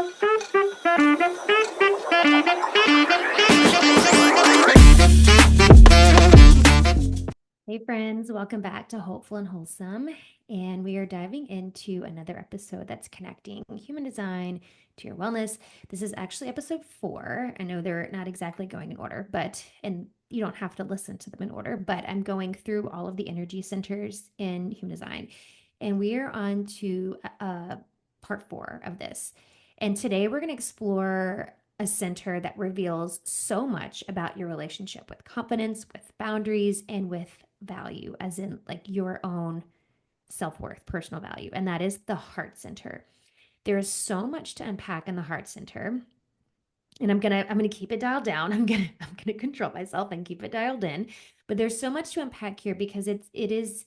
Hey friends, welcome back to Hopeful and Wholesome. And we are diving into another episode that's connecting human design to your wellness. This is actually episode 4. I know they're not exactly going in order, and you don't have to listen to them in order, but I'm going through all of the energy centers in human design. And we are on to part 4 of this. And today we're going to explore a center that reveals so much about your relationship with confidence, with boundaries, and with value, as in like your own self-worth, personal value, and that is the heart center. There is so much to unpack in the heart center, and I'm gonna keep it dialed down. I'm gonna control myself and keep it dialed in. But there's so much to unpack here because it is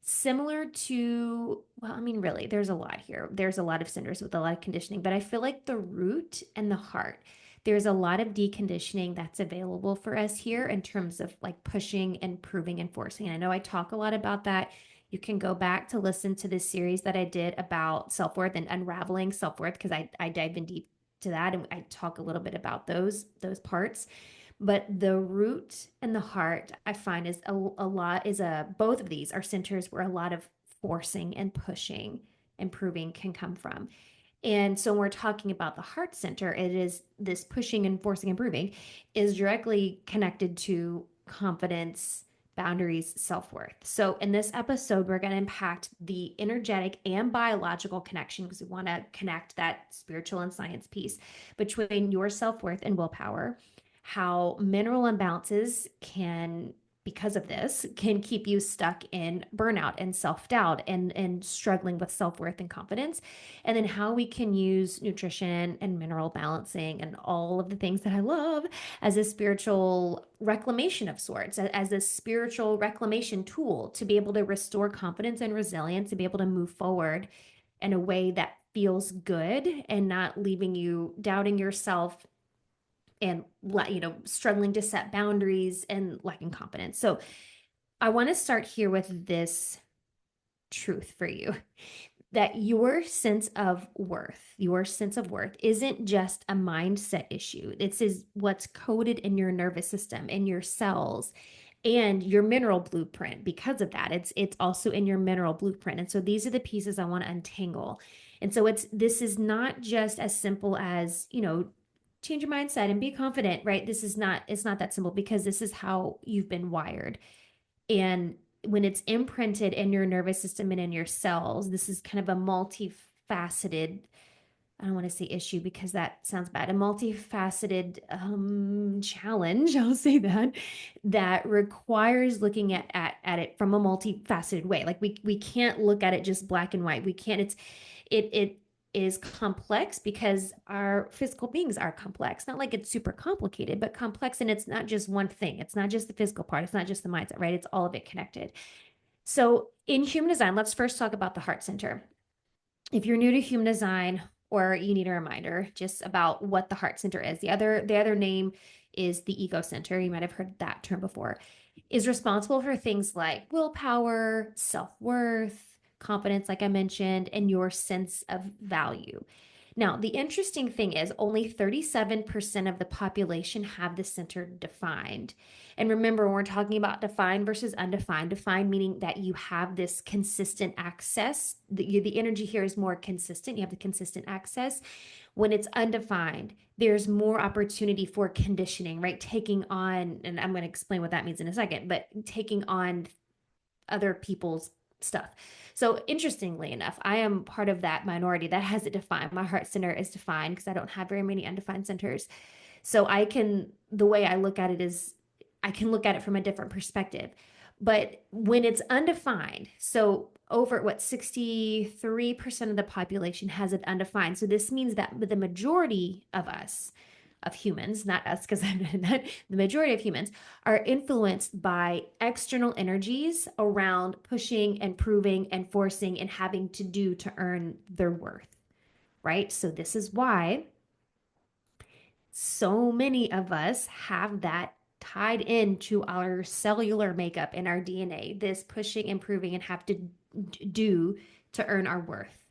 similar to, well, I mean, really, there's a lot here. There's a lot of centers with a lot of conditioning, but I feel like the root and the heart, there's a lot of deconditioning that's available for us here in terms of like pushing and proving and forcing. And I know I talk a lot about that. You can go back to listen to this series that I did about self-worth and unraveling self-worth because I dive in deep to that and I talk a little bit about those parts. But the root and the heart, I find, is a lot, is a, both of these are centers where a lot of forcing and pushing and proving can come from. And so when we're talking about the heart center, it is this pushing and forcing and proving is directly connected to confidence, boundaries, self-worth. So in this episode, we're going to impact the energetic and biological connection because we want to connect that spiritual and science piece between your self-worth and willpower, how mineral imbalances can, because of this, can keep you stuck in burnout and self-doubt and struggling with self-worth and confidence, and then how we can use nutrition and mineral balancing and all of the things that I love as a spiritual reclamation of sorts, as a spiritual reclamation tool to be able to restore confidence and resilience, to be able to move forward in a way that feels good and not leaving you doubting yourself and struggling to set boundaries and lacking confidence. So I want to start here with this truth for you that your sense of worth isn't just a mindset issue. This is what's coded in your nervous system, in your cells, and your mineral blueprint. Because of that, it's also in your mineral blueprint. And so these are the pieces I want to untangle. And so this is not just as simple as, change your mindset and be confident, right? It's not that simple because this is how you've been wired. And when it's imprinted in your nervous system and in your cells, this is kind of a multifaceted, I don't want to say issue because that sounds bad, a multifaceted challenge, I'll say that requires looking at it from a multifaceted way. Like we can't look at it just black and white. We can't, it is complex because our physical beings are complex. Not like it's super complicated, but complex. And it's not just one thing. It's not just the physical part. It's not just the mindset, right? It's all of it connected. So in human design, let's first talk about the heart center. If you're new to human design or you need a reminder just about what the heart center is, the other name is the ego center. You might have heard that term before, is responsible for things like willpower, self-worth, confidence, like I mentioned, and your sense of value. Now, the interesting thing is only 37% of the population have the center defined. And remember, when we're talking about defined versus undefined, defined meaning that you have this consistent access, the energy here is more consistent, you have the consistent access. When it's undefined, there's more opportunity for conditioning, right? Taking on, and I'm going to explain what that means in a second, but taking on other people's stuff. So interestingly enough, I am part of that minority that has it defined. My heart center is defined because I don't have very many undefined centers. So the way I look at it is I can look at it from a different perspective. But when it's undefined, so over 63% of the population has it undefined. So this means that the majority of us, of humans, not us, because the majority of humans are influenced by external energies around pushing and proving and forcing and having to do to earn their worth, right? So this is why so many of us have that tied into our cellular makeup and our DNA, this pushing and proving and have to do to earn our worth.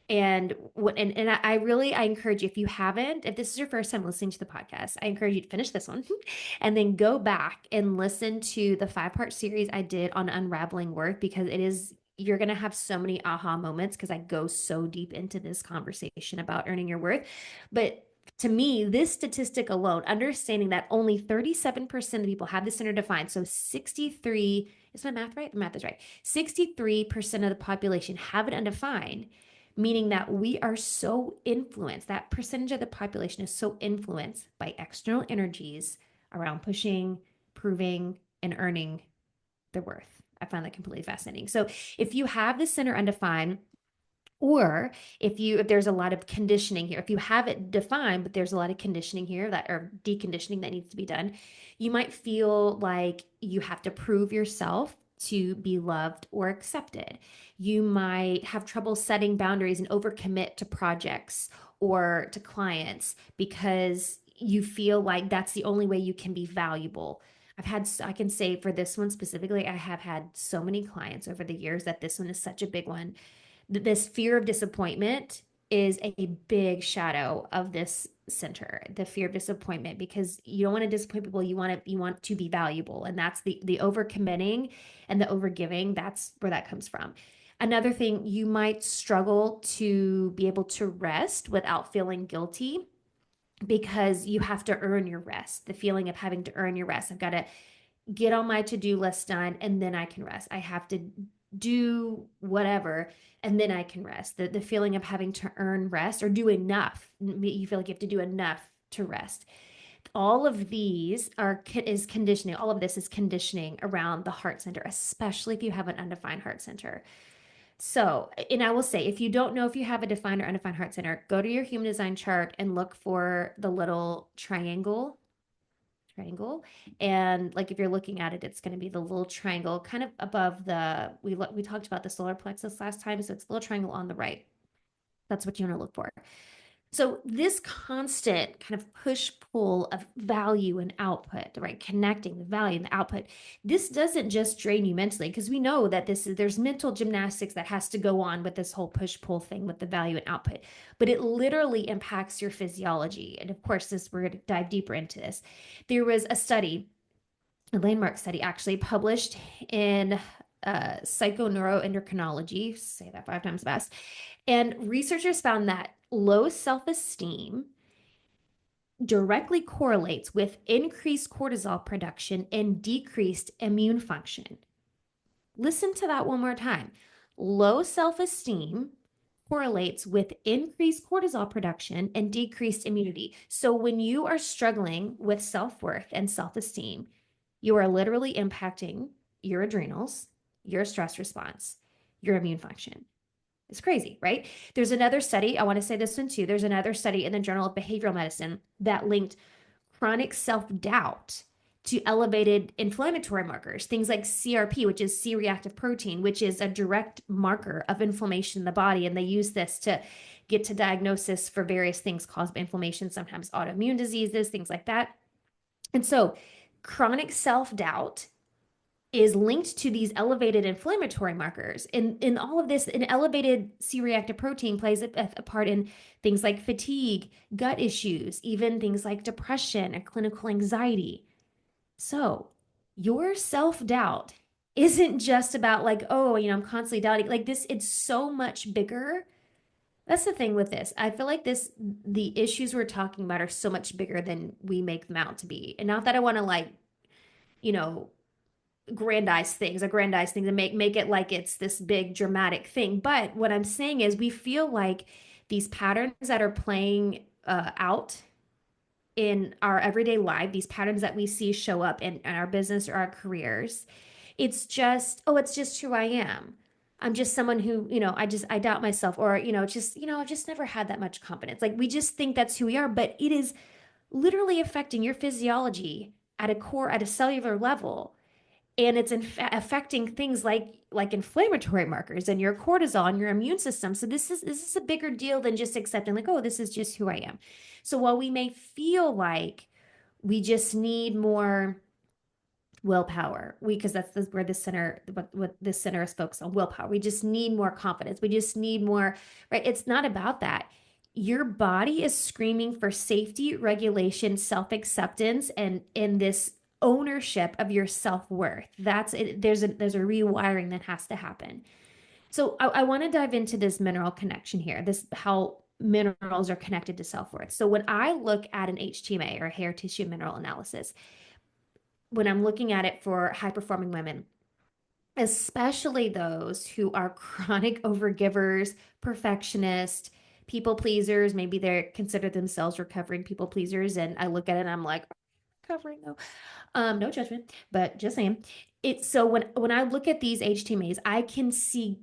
And really I encourage you, if you haven't, if this is your first time listening to the podcast, I encourage you to finish this one and then go back and listen to the 5-part series I did on unraveling worth, because you're going to have so many aha moments because I go so deep into this conversation about earning your worth. But to me, this statistic alone, understanding that only 37% of people have this center defined. So 63, is my math right? The math is right. 63% of the population have it undefined, meaning that we are so influenced, that percentage of the population is so influenced by external energies around pushing, proving, and earning their worth. I find that completely fascinating. So if you have the center undefined, or if there's a lot of conditioning here, if you have it defined, but there's a lot of conditioning here that or deconditioning that needs to be done, you might feel like you have to prove yourself to be loved or accepted. You might have trouble setting boundaries and overcommit to projects or to clients because you feel like that's the only way you can be valuable. I can say for this one specifically, I have had so many clients over the years that this one is such a big one. This fear of disappointment is a big shadow of this center, the fear of disappointment, because you don't want to disappoint people. You want to be valuable, and that's the overcommitting and the overgiving. That's where that comes from. Another thing, you might struggle to be able to rest without feeling guilty because you have to earn your rest. The feeling of having to earn your rest. I've got to get all my to-do list done and then I can rest. I have to do whatever and then I can rest. The feeling of having to earn rest or do enough. You feel like you have to do enough to rest. All of these is conditioning. All of this is conditioning around the heart center, especially if you have an undefined heart center. So, and I will say, if you don't know if you have a defined or undefined heart center, go to your human design chart and look for the little triangle. And like if you're looking at it, it's going to be the little triangle kind of above we talked about the solar plexus last time. So it's a little triangle on the right. That's what you want to look for. So this constant kind of push pull of value and output, right? Connecting the value and the output. This doesn't just drain you mentally, because we know that there's mental gymnastics that has to go on with this whole push pull thing with the value and output, but it literally impacts your physiology. And of course, we're going to dive deeper into this. There was a landmark study actually published in psychoneuroendocrinology, say that 5 times fast, and researchers found that low self-esteem directly correlates with increased cortisol production and decreased immune function. Listen to that one more time. Low self-esteem correlates with increased cortisol production and decreased immunity. So when you are struggling with self-worth and self-esteem, you are literally impacting your adrenals, your stress response, your immune function. It's crazy, right? There's another study, I want to say this one too. There's another study in the Journal of Behavioral Medicine that linked chronic self-doubt to elevated inflammatory markers, things like CRP, which is C-reactive protein, which is a direct marker of inflammation in the body. And they use this to get to diagnosis for various things caused by inflammation, sometimes autoimmune diseases, things like that. And so chronic self-doubt is linked to these elevated inflammatory markers. In all of this, an elevated C-reactive protein plays a part in things like fatigue, gut issues, even things like depression and clinical anxiety. So your self-doubt isn't just about like, oh, I'm constantly doubting. Like this, it's so much bigger. That's the thing with this. I feel like the issues we're talking about are so much bigger than we make them out to be. And not that I want to like, you know, aggrandize things and make it like it's this big dramatic thing. But what I'm saying is we feel like these patterns that are playing out in our everyday life, these patterns that we see show up in our business or our careers, it's just who I am. I'm just someone who, I doubt myself, or, I've just never had that much confidence. Like we just think that's who we are, but it is literally affecting your physiology at a cellular level. And it's affecting things like inflammatory markers and your cortisol and your immune system. So this is a bigger deal than just accepting like, oh, this is just who I am. So while we may feel like we just need more willpower. Because that's where the center, what this center is focused on, willpower. We just need more confidence. We just need more, right? It's not about that. Your body is screaming for safety, regulation, self-acceptance, and in this ownership of your self-worth. That's it. There's a rewiring that has to happen. So I want to dive into this mineral connection here, this how minerals are connected to self-worth. So when I look at an HTMA or hair tissue mineral analysis, when I'm looking at it for high performing women, especially those who are chronic overgivers, perfectionists, people pleasers, maybe they're consider themselves recovering people pleasers. And I look at it and I'm like, recovering though. No judgment, but just saying. It's so when I look at these HTMAs, I can see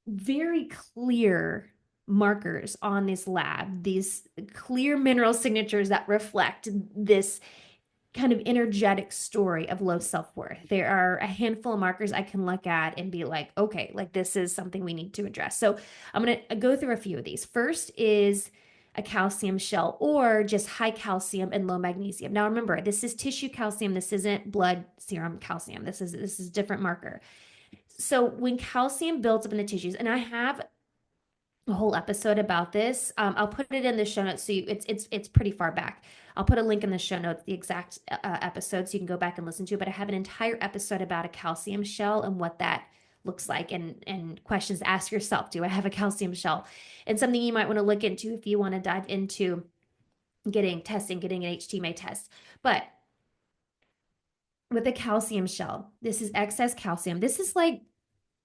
very clear markers on this lab, these clear mineral signatures that reflect this kind of energetic story of low self-worth. There are a handful of markers I can look at and be like, okay, like this is something we need to address. So I'm going to go through a few of these. First is a calcium shell or just high calcium and low magnesium. Now remember, this is tissue calcium. This isn't blood serum calcium. This is a different marker. So when calcium builds up in the tissues, and I have a whole episode about this. I'll put it in the show notes. So it's pretty far back. I'll put a link in the show notes, the exact episode, so you can go back and listen to it. But I have an entire episode about a calcium shell and what that looks like, and questions to ask yourself. Do I have a calcium shell? And something you might want to look into if you want to dive into getting an HTMA test. But with a calcium shell, this is excess calcium. This is like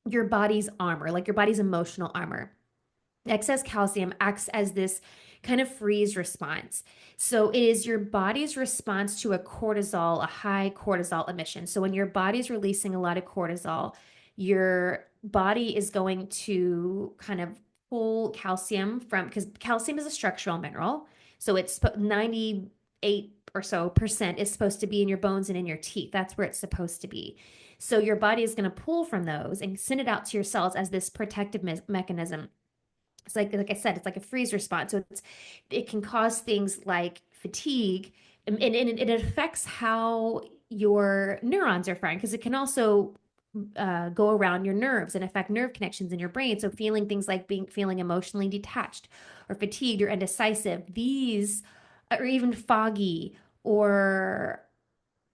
your body's armor, like your body's emotional armor. Excess calcium acts as this kind of freeze response. So it is your body's response to a high cortisol emission. So when your body's releasing a lot of cortisol, your body is going to kind of pull calcium from, because calcium is a structural mineral. So it's 98 or so percent is supposed to be in your bones and in your teeth. That's where it's supposed to be. So your body is going to pull from those and send it out to your cells as this protective mechanism. It's like I said, it's like a freeze response. So it can cause things like fatigue, and it affects how your neurons are firing, because it can also go around your nerves and affect nerve connections in your brain. So feeling things like feeling emotionally detached or fatigued or indecisive, these or even foggy or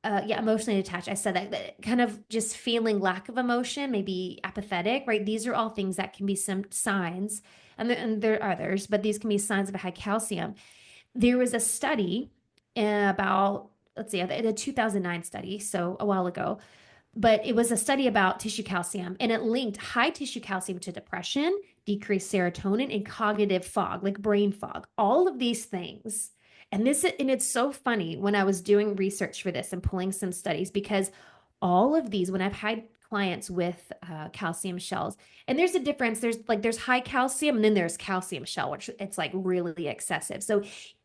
yeah, emotionally detached. I said that kind of just feeling lack of emotion, maybe apathetic, right? These are all things that can be some signs, and there are others, but these can be signs of a high calcium. There was a study about, let's see, a 2009 study, so a while ago, but it was a study about tissue calcium, and it linked high tissue calcium to depression, decreased serotonin, and cognitive fog, like brain fog. All of these things. And it's so funny when I was doing research for this and pulling some studies, because all of these, when I've had clients with calcium shells, and there's a difference. There's high calcium, and then there's calcium shell, which it's like really excessive. So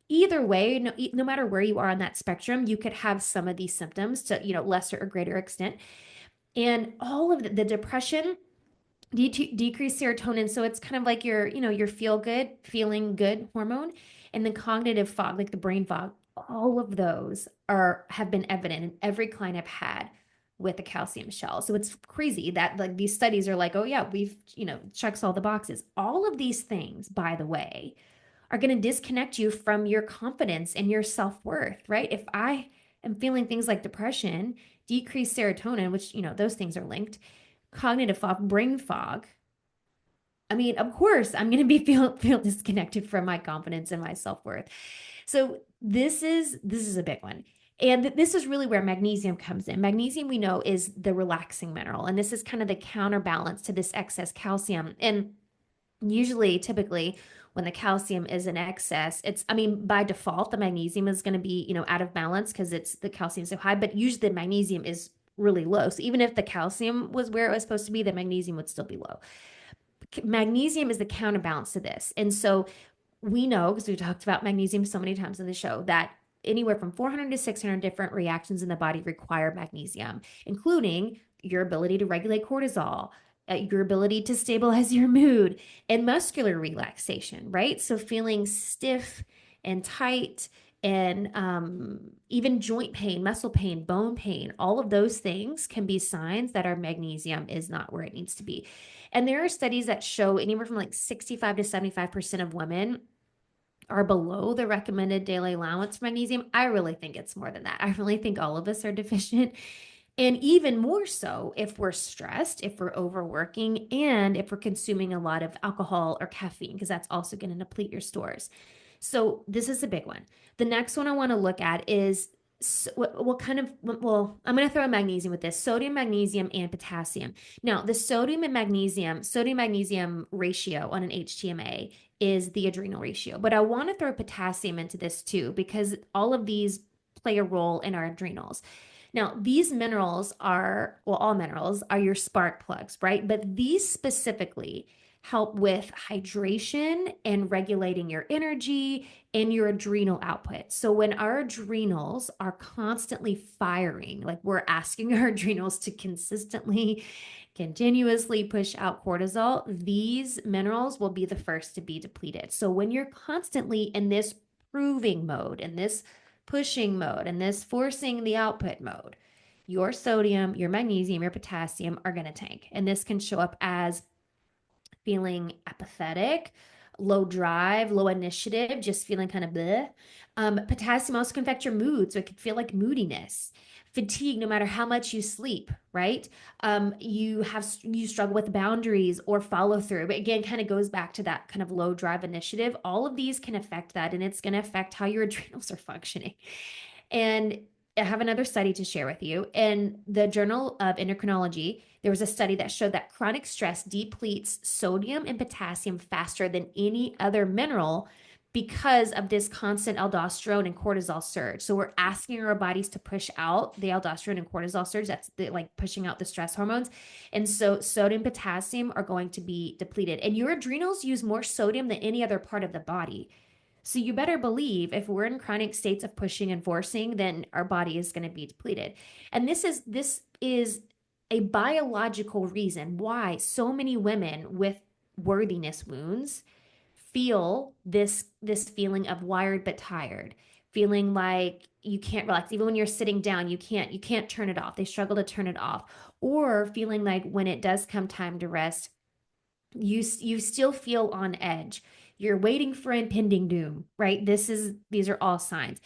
either way, no matter where you are on that spectrum, you could have some of these symptoms to, lesser or greater extent. And all of the depression, decreased serotonin. So it's kind of like your feel good, feeling good hormone, and then cognitive fog, like the brain fog. All of those have been evident in every client I've had with a calcium shell. So it's crazy that like these studies are like, oh yeah, we've, checks all the boxes. All of these things, by the way, are going to disconnect you from your confidence and your self-worth, right? If I am feeling things like depression, decreased serotonin, which, those things are linked, cognitive fog, brain fog. I mean, of course, I'm going to be feel disconnected from my confidence and my self-worth. So this is a big one. And this is really where magnesium comes in. Magnesium, we know, is the relaxing mineral, and this is kind of the counterbalance to this excess calcium. And usually, typically, when the calcium is in excess, by default, the magnesium is going to be, out of balance because the calcium is so high, but usually the magnesium is really low. So even if the calcium was where it was supposed to be, the magnesium would still be low. Magnesium is the counterbalance to this. And so we know, because we've talked about magnesium so many times in the show, that anywhere from 400 to 600 different reactions in the body require magnesium, including your ability to regulate cortisol, your ability to stabilize your mood, and muscular relaxation, right? So feeling stiff and tight and even joint pain, muscle pain, bone pain, all of those things can be signs that our magnesium is not where it needs to be. And there are studies that show anywhere from like 65 to 75% of women are below the recommended daily allowance for magnesium. I really think it's more than that. I really think all of us are deficient. And even more so if we're stressed, if we're overworking, and if we're consuming a lot of alcohol or caffeine, because that's also going to deplete your stores. So this is a big one. The next one I want to look at is what kind of, well, I'm going to throw in magnesium with this: sodium, magnesium, and potassium. Now, the sodium magnesium ratio on an HTMA is the adrenal ratio, but I want to throw potassium into this too, because all of these play a role in our adrenals. Now, these minerals are, well, all minerals are your spark plugs, right? But these specifically help with hydration and regulating your energy and your adrenal output. So when our adrenals are constantly firing, like we're asking our adrenals to consistently, continuously push out cortisol, these minerals will be the first to be depleted. So when you're constantly in this proving mode, in this pushing mode, and this forcing the output mode, your sodium, your magnesium, your potassium are going to tank. And this can show up as feeling apathetic, low drive, low initiative, just feeling kind of bleh. Potassium also can affect your mood. So it could feel like moodiness, fatigue, no matter how much you sleep, right? You struggle with boundaries or follow through. But again, kind of goes back to that kind of low drive initiative. All of these can affect that, and it's going to affect how your adrenals are functioning. And I have another study to share with you. In the Journal of Endocrinology, there was a study that showed that chronic stress depletes sodium and potassium faster than any other mineral because of this constant aldosterone and cortisol surge. So we're asking our bodies to push out the aldosterone and cortisol surge. That's like pushing out the stress hormones. And so sodium, potassium are going to be depleted. And your adrenals use more sodium than any other part of the body. So you better believe if we're in chronic states of pushing and forcing, then our body is going to be depleted. And this is a biological reason why so many women with worthiness wounds feel this feeling of wired but tired, feeling like you can't relax even when you're sitting down. You can't turn it off. They struggle to turn it off, or feeling like when it does come time to rest, you still feel on edge. You're waiting for impending doom, right? These are all signs.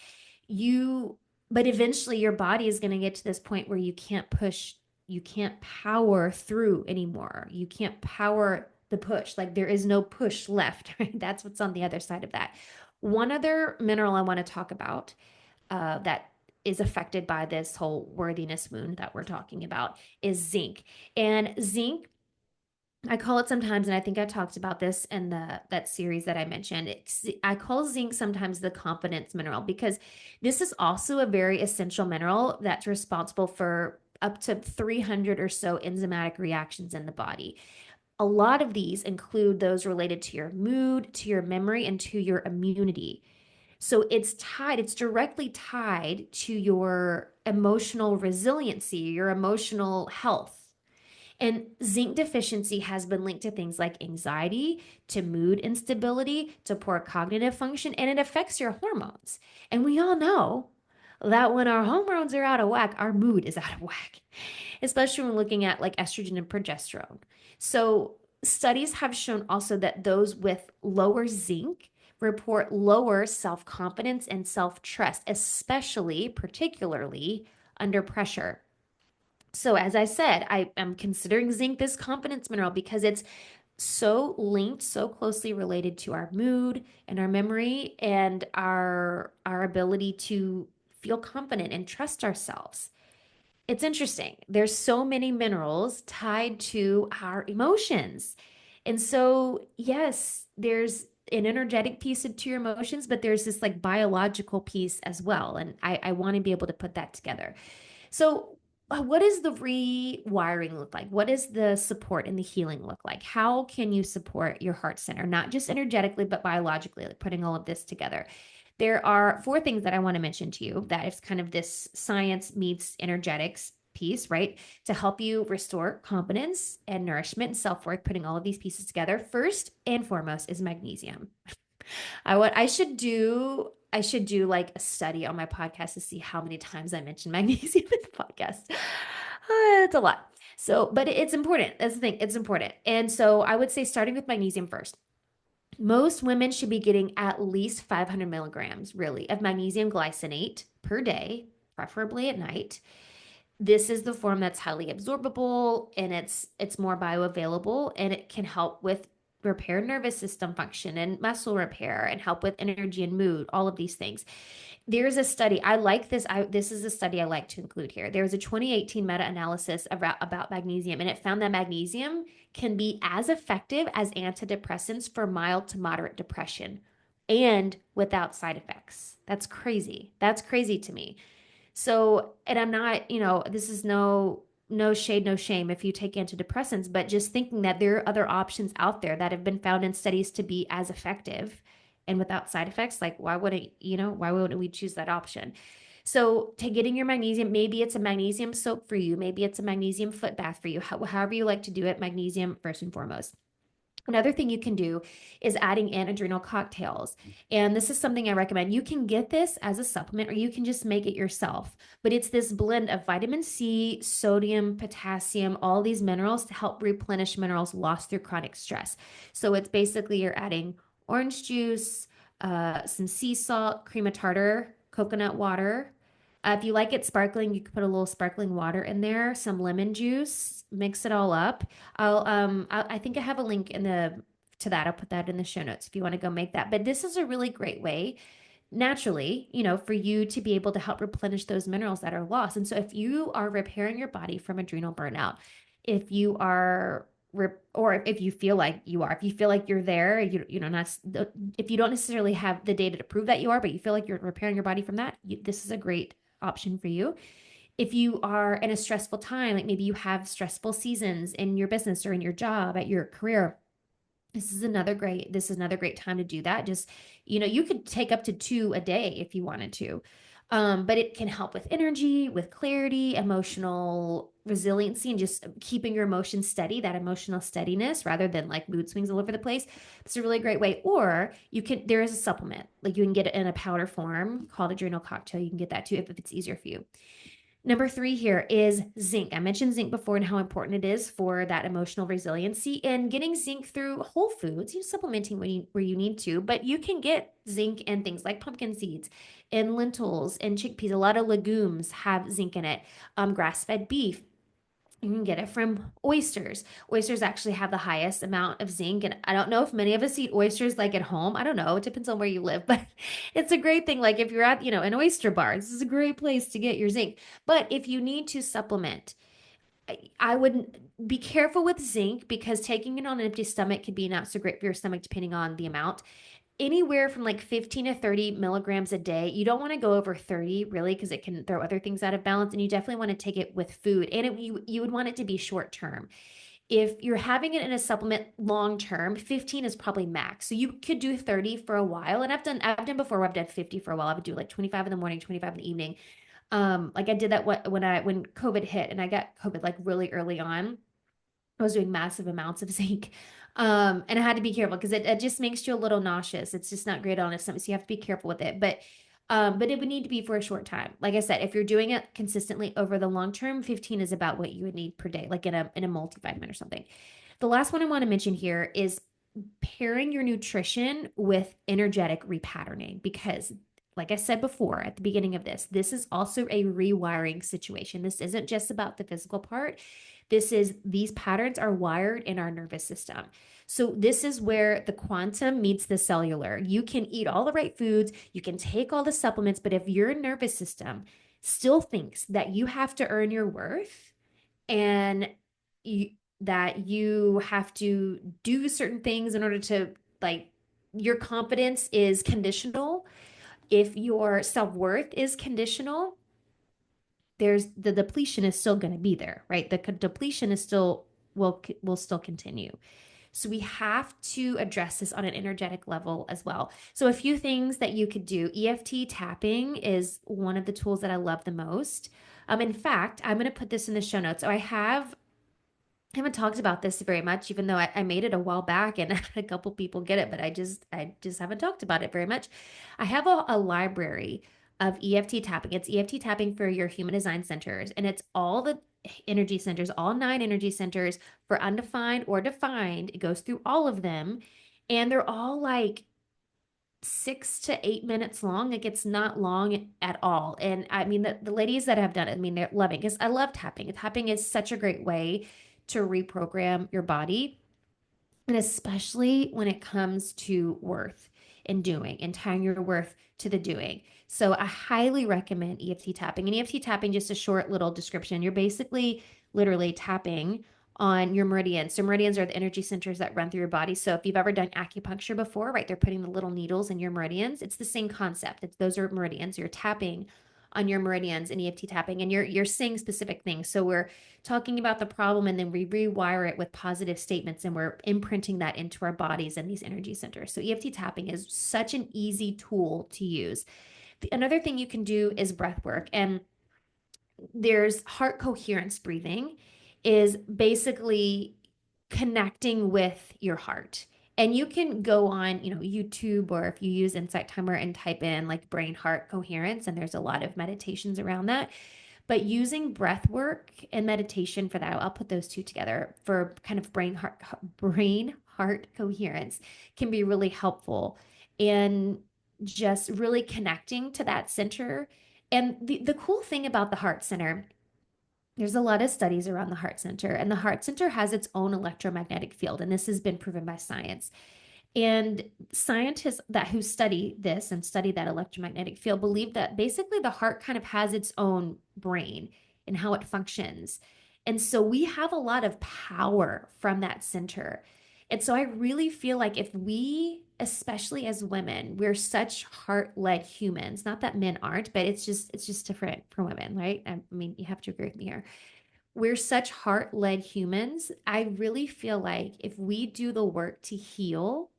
You but eventually your body is going to get to this point where you can't push, you can't power through anymore. You can't power the push. Like there is no push left, right? That's what's on the other side of that. One other mineral I want to talk about that is affected by this whole worthiness wound that we're talking about is zinc. And zinc, I call it sometimes, and I think I talked about this in that series that I mentioned. I call zinc sometimes the confidence mineral because this is also a very essential mineral that's responsible for up to 300 or so enzymatic reactions in the body. A lot of these include those related to your mood, to your memory, and to your immunity. So it's directly tied to your emotional resiliency, your emotional health. And zinc deficiency has been linked to things like anxiety, to mood instability, to poor cognitive function, and it affects your hormones. And we all know that when our hormones are out of whack, our mood is out of whack, especially when looking at like estrogen and progesterone. So, studies have shown also that those with lower zinc report lower self confidence and self trust, particularly under pressure. So, as I said, I am considering zinc this confidence mineral because it's so linked, so closely related to our mood and our memory and our ability to feel confident and trust ourselves. It's interesting. There's so many minerals tied to our emotions. And so, yes, there's an energetic piece to your emotions, but there's this like biological piece as well. And I want to be able to put that together. So, what does the rewiring look like? What does the support and the healing look like? How can you support your heart center, not just energetically, but biologically, like putting all of this together? There are four things that I want to mention to you that is kind of this science meets energetics piece, right? To help you restore confidence and nourishment and self-worth, putting all of these pieces together. First and foremost is magnesium. What I should do I should do like a study on my podcast to see how many times I mention magnesium in the podcast. It's a lot. So, but it's important. That's the thing. It's important. And so I would say starting with magnesium first. Most women should be getting at least 500 milligrams, really, of magnesium glycinate per day, preferably at night. This is the form that's highly absorbable and it's more bioavailable and it can help with repair nervous system function and muscle repair and help with energy and mood, all of these things. There's a study. I like this. This is a study I like to include here. There was a 2018 meta-analysis about magnesium, and it found that magnesium can be as effective as antidepressants for mild to moderate depression and without side effects. That's crazy. That's crazy to me. So, and I'm not, this is no shade, no shame if you take antidepressants, but just thinking that there are other options out there that have been found in studies to be as effective and without side effects, like why wouldn't we choose that option? So, to getting your magnesium, maybe it's a magnesium soap for you, maybe it's a magnesium foot bath for you, however you like to do it, magnesium first and foremost. Another thing you can do is adding in adrenal cocktails. And this is something I recommend. You can get this as a supplement or you can just make it yourself. But it's this blend of vitamin C, sodium, potassium, all these minerals to help replenish minerals lost through chronic stress. So it's basically you're adding orange juice, some sea salt, cream of tartar, coconut water. If you like it sparkling, you could put a little sparkling water in there, some lemon juice, mix it all up. I think I have a link in the to that. I'll put that in the show notes if you want to go make that. But this is a really great way naturally, for you to be able to help replenish those minerals that are lost. And so if you are repairing your body from adrenal burnout, if you are or if you feel like you are, if you feel like you're there, not if you don't necessarily have the data to prove that you are, but you feel like you're repairing your body from that, this is a great option for you. If you are in a stressful time, like maybe you have stressful seasons in your business or in your job, at your career, this is another great time to do that. Just, you could take up to 2 a day if you wanted to. But it can help with energy, with clarity, emotional resiliency, and just keeping your emotions steady, that emotional steadiness rather than like mood swings all over the place. It's a really great way. Or there is a supplement, like you can get it in a powder form called adrenal cocktail. You can get that too if it's easier for you. Number 3 here is zinc. I mentioned zinc before and how important it is for that emotional resiliency and getting zinc through whole foods, supplementing where you need to, but you can get zinc in things like pumpkin seeds and lentils and chickpeas. A lot of legumes have zinc in it. Grass-fed beef, you can get it from oysters. Oysters actually have the highest amount of zinc. And I don't know if many of us eat oysters like at home. I don't know. It depends on where you live, but it's a great thing. Like if you're at, an oyster bar, this is a great place to get your zinc. But if you need to supplement, I would be careful with zinc because taking it on an empty stomach could be not so great for your stomach, depending on the amount. Anywhere from like 15 to 30 milligrams a day. You don't want to go over 30 really because it can throw other things out of balance. And you definitely want to take it with food. And you would want it to be short term. If you're having it in a supplement long term, 15 is probably max. So you could do 30 for a while. And I've done before where I've done 50 for a while. I would do like 25 in the morning, 25 in the evening. Like I did that when COVID hit and I got COVID like really early on. I was doing massive amounts of zinc. And I had to be careful because it just makes you a little nauseous. It's just not great on a stomach. So you have to be careful with it. But it would need to be for a short time. Like I said, if you're doing it consistently over the long term, 15 is about what you would need per day, like in a multivitamin or something. The last one I want to mention here is pairing your nutrition with energetic repatterning because like I said before at the beginning of this is also a rewiring situation. This isn't just about the physical part. These patterns are wired in our nervous system. So this is where the quantum meets the cellular. You can eat all the right foods, you can take all the supplements, but if your nervous system still thinks that you have to earn your worth and that you have to do certain things in order to like your confidence is conditional, if your self-worth is conditional, there's the depletion is still going to be there, right? The depletion is still will still continue. So we have to address this on an energetic level as well. So a few things that you could do. EFT tapping is one of the tools that I love the most. In fact, I'm going to put this in the show notes. So I have haven't talked about this very much, even though I made it a while back and a couple people get it, but I just haven't talked about it very much. I have a library of EFT tapping. It's EFT tapping for your human design centers, and it's all the energy centers, all 9 energy centers for undefined or defined. It goes through all of them, and they're all like 6 to 8 minutes long. Like it's not long at all. And I mean, the ladies that have done it, I mean, they're loving because I love tapping. Tapping is such a great way to reprogram your body. And especially when it comes to worth and doing and tying your worth to the doing. So I highly recommend EFT tapping. And EFT tapping, just a short little description, you're basically literally tapping on your meridians. So meridians are the energy centers that run through your body. So if you've ever done acupuncture before, right, they're putting the little needles in your meridians. It's the same concept. Those are meridians. You're tapping on your meridians in EFT tapping, and you're saying specific things. So we're talking about the problem, and then we rewire it with positive statements, and we're imprinting that into our bodies and these energy centers. So EFT tapping is such an easy tool to use. Another thing you can do is breath work, and there's heart coherence breathing is basically connecting with your heart. And you can go on, YouTube, or if you use Insight Timer and type in like brain heart coherence, and there's a lot of meditations around that. But using breath work and meditation for that, I'll put those two together for kind of brain heart coherence can be really helpful. And just really connecting to that center. And the cool thing about the heart center, there's a lot of studies around the heart center, and the heart center has its own electromagnetic field, and this has been proven by science. And scientists that who study this and study that electromagnetic field believe that basically the heart kind of has its own brain and how it functions. And so we have a lot of power from that center. And so I really feel like if we, especially as women, we're such heart-led humans, not that men aren't, but it's just different for women, right? I mean, you have to agree with me here. We're such heart-led humans. I really feel like if we do the work to heal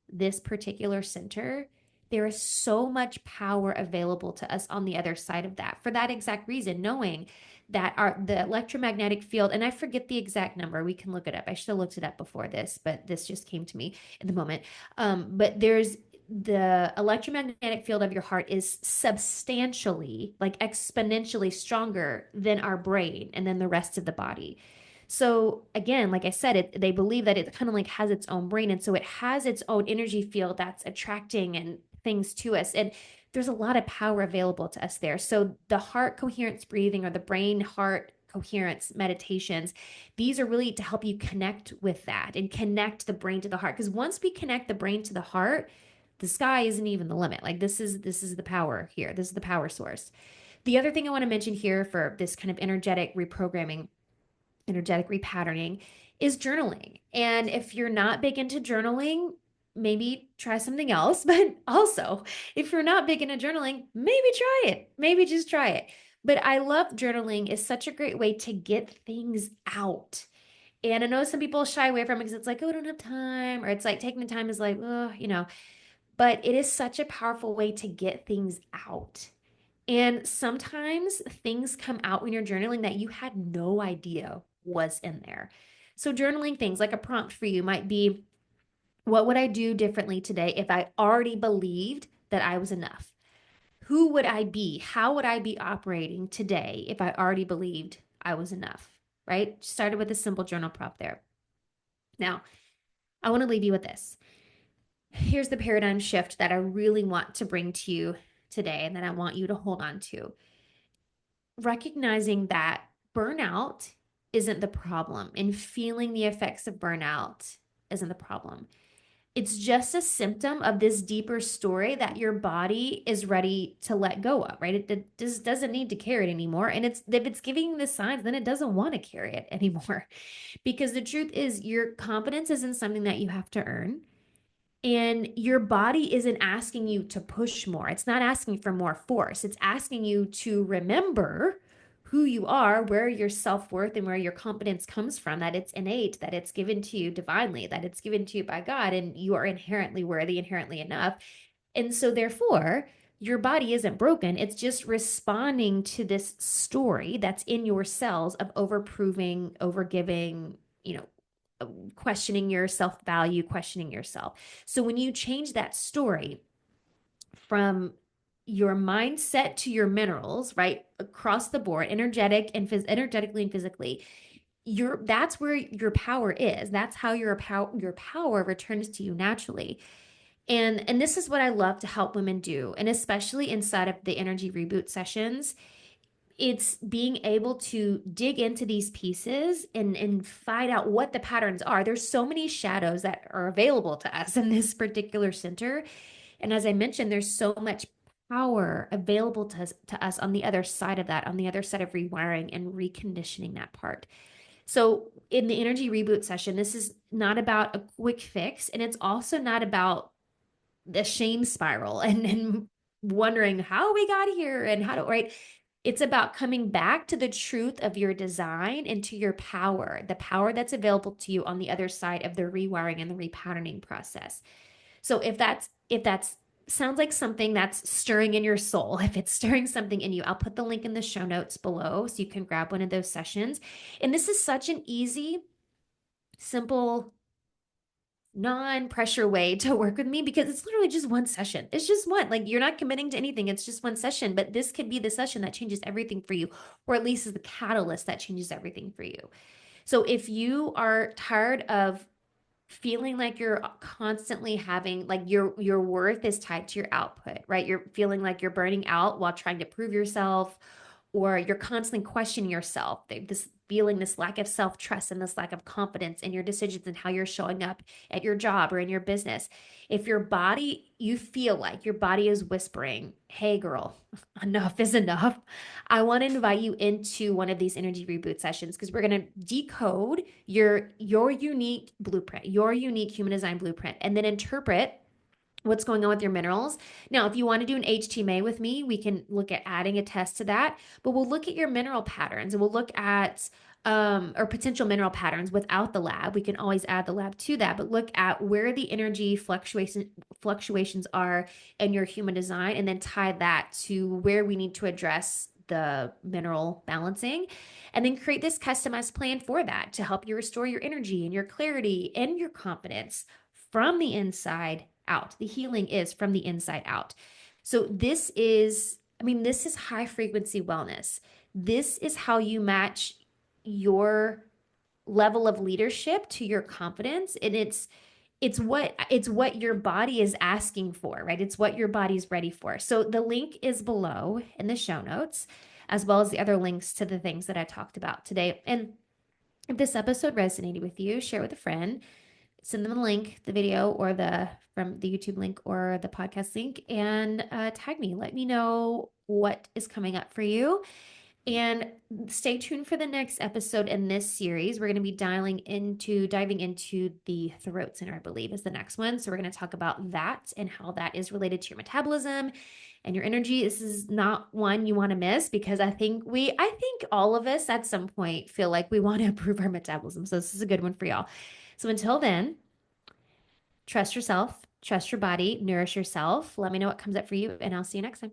this particular center, there is so much power available to us on the other side of that for that exact reason, knowing that the electromagnetic field, and I forget the exact number, we can look it up. I should have looked it up before this, but this just came to me in the moment. But there's the electromagnetic field of your heart is substantially, like exponentially stronger than our brain and then the rest of the body. So again, like I said, they believe that it kind of like has its own brain. And so it has its own energy field that's attracting and things to us. And there's a lot of power available to us there. So the heart coherence breathing or the brain heart coherence meditations, these are really to help you connect with that and connect the brain to the heart. Because once we connect the brain to the heart, the sky isn't even the limit. Like this is the power here. This is the power source. The other thing I want to mention here for this kind of energetic repatterning is journaling. And if you're not big into journaling, maybe try something else. But also, if you're not big into journaling, maybe try it. Maybe just try it. But I love journaling is such a great way to get things out. And I know some people shy away from it because it's like, oh, I don't have time. Or it's like taking the time is like, oh. But it is such a powerful way to get things out. And sometimes things come out when you're journaling that you had no idea was in there. So, journaling things like a prompt for you might be, what would I do differently today if I already believed that I was enough? Who would I be? How would I be operating today if I already believed I was enough? Right? Started with a simple journal prompt there. Now, I want to leave you with this. Here's the paradigm shift that I really want to bring to you today and that I want you to hold on to. Recognizing that burnout isn't the problem and feeling the effects of burnout isn't the problem. It's just a symptom of this deeper story that your body is ready to let go of, right? It just doesn't need to carry it anymore. And if it's giving the signs, then it doesn't want to carry it anymore. Because the truth is, your confidence isn't something that you have to earn. And your body isn't asking you to push more. It's not asking for more force. It's asking you to remember who you are, where your self-worth and where your confidence comes from, that it's innate, that it's given to you divinely, that it's given to you by God, and you are inherently worthy, inherently enough. And so therefore, your body isn't broken. It's just responding to this story that's in your cells of overproving, overgiving, you know, questioning your self value, questioning yourself. So when you change that story from your mindset to your minerals, right, across the board, energetically and physically, that's where your power is. That's how your power returns to you naturally. And this is what I love to help women do, and especially inside of the energy reboot sessions, it's being able to dig into these pieces and find out what the patterns are. There's so many shadows that are available to us in this particular center. And as I mentioned, there's so much power available to us on the other side of that, on the other side of rewiring and reconditioning that part. So in the energy reboot session, this is not about a quick fix, and it's also not about the shame spiral and wondering how we got here and how to, right? It's about coming back to the truth of your design and to your power, the power that's available to you on the other side of the rewiring and the repatterning process. So if that's sounds like something that's stirring in your soul, if it's stirring something in you, I'll put the link in the show notes below so you can grab one of those sessions. And this is such an easy, simple, non-pressure way to work with me because it's literally just one session. It's just one. Like you're not committing to anything. It's just one session, but this could be the session that changes everything for you, or at least is the catalyst that changes everything for you. So if you are tired of feeling like you're constantly having like your worth is tied to your output, right? You're feeling like you're burning out while trying to prove yourself, or you're constantly questioning yourself, this feeling this lack of self-trust and this lack of confidence in your decisions and how you're showing up at your job or in your business. If your body, you feel like your body is whispering, hey girl, enough is enough, I want to invite you into one of these energy reboot sessions because we're going to decode your unique blueprint, your unique human design blueprint, and then interpret what's going on with your minerals. Now, if you want to do an HTMA with me, we can look at adding a test to that, but we'll look at your mineral patterns and we'll look at or potential mineral patterns without the lab. We can always add the lab to that, but look at where the energy fluctuations are in your human design and then tie that to where we need to address the mineral balancing, and then create this customized plan for that to help you restore your energy and your clarity and your confidence from the inside out. The healing is from the inside out. So this is high frequency wellness. This is how you match your level of leadership to your confidence, and it's what your body is asking for, right? It's what your body's ready for. So the link is below in the show notes, as well as the other links to the things that I talked about today. And if this episode resonated with you, share it with a friend, send them a link, the video or from the YouTube link or the podcast link, and tag me. Let me know what is coming up for you. And stay tuned for the next episode in this series. We're going to be diving into the throat center, I believe, is the next one. So we're going to talk about that and how that is related to your metabolism and your energy. This is not one you want to miss because I think all of us at some point feel like we want to improve our metabolism. So this is a good one for y'all. So until then, trust yourself, trust your body, nourish yourself. Let me know what comes up for you, and I'll see you next time.